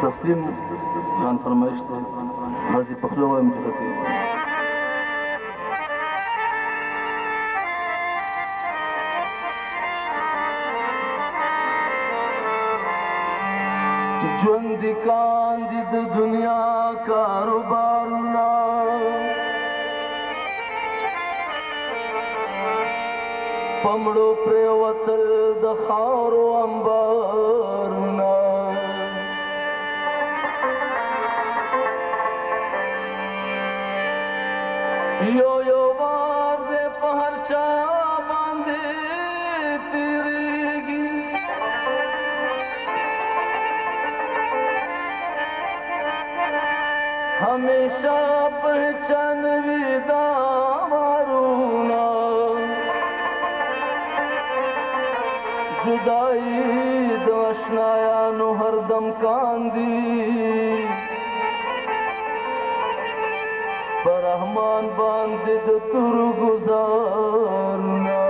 تسلیم جان فرمایش دی بعضې په خوله وایم چې ښه کوي ژوند دي کاندي د دنیا کاروبارونه په مړو پرېوتل د خاورو انبارونه یو یو وار دې په هر چا باندې تېرېږي हमेशा पहचान विदावारूना जुदाई दशनाया नो हरदम कांदी पर रहमान बांधिद तुर गुजारना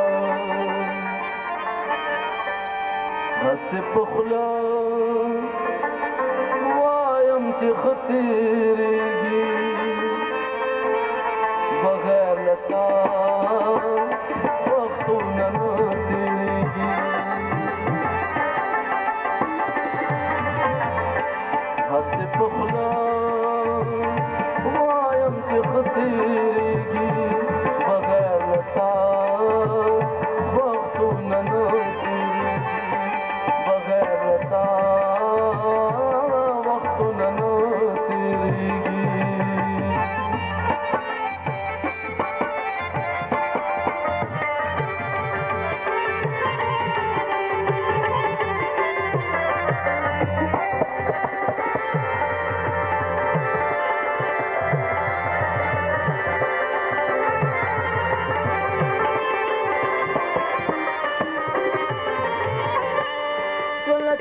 हस पुखला چې ختیریږي بغیر لتا وختونه نه تیریږي هسې په خوله وایم چې ختیریږي بغیر لتا وختونه نه تیریږي بغیر لتا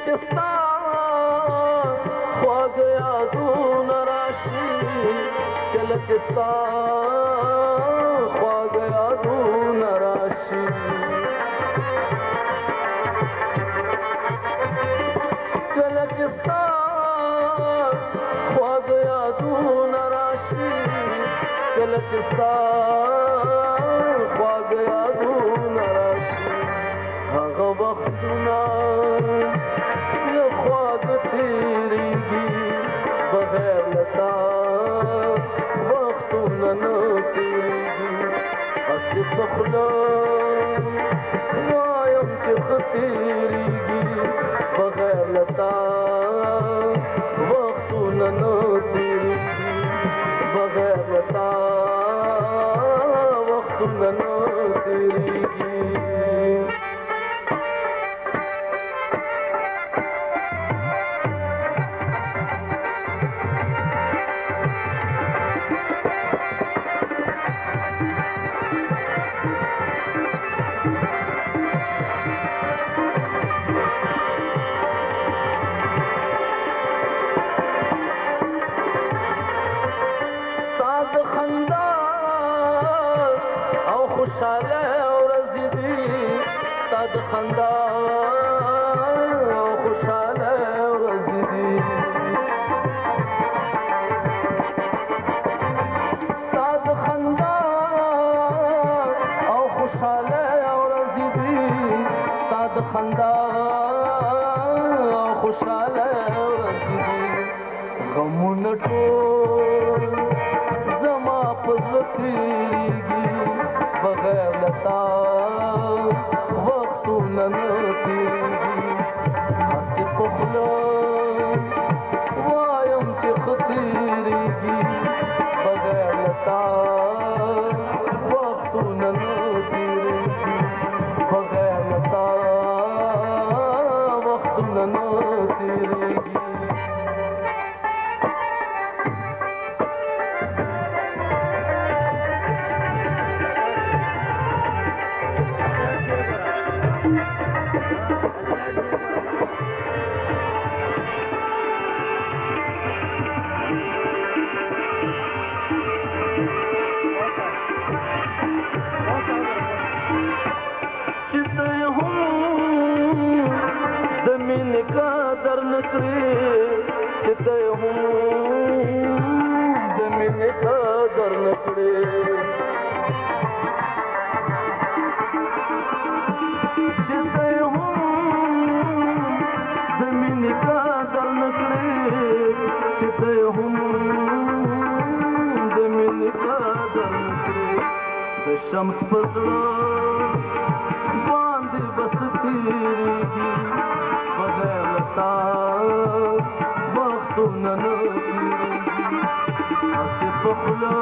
چستا خواږه یادونه راشي کله چې ستا خواږه یادونه راشي کله چې ستا خواږه یادونه راشي کله چې ستا خواږه یادونه راشي هغه وختونه تیریږي بغیر لتا وختونه نه تیریږي هسې په خوله وایم چې ښه تیریږي بغیر لتا وختونه نه تیریږي بغیر لتا وختونه نه تیریږي خوشاله ورځې دي ستا د خندا خوشاله ورځې دي ستا د خندا او خوشاله ورځې دي ستا د خندا او خوشاله ورځې دي غمونه ټول زما په زړه تېرېږي بغیر لتا وختونه نه تېرېږي هسې په خوله وایم چې ښه تېرېږي بغیر لتا وختونه نه تېرېږي بغیر لتا وختونه نه تېرېږي دی هم د مینې قدر نه کړې د شمس په زړه باندې بس تېرېږي بغیر له تا وختونه نه تېرېږي هسې په خوله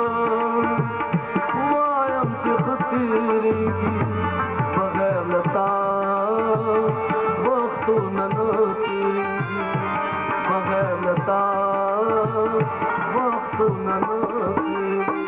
وایم چې ښه تېرېږي بغیر له تا وختونه نه تېرېږي بغیر له تا وختونه نه تېرېږي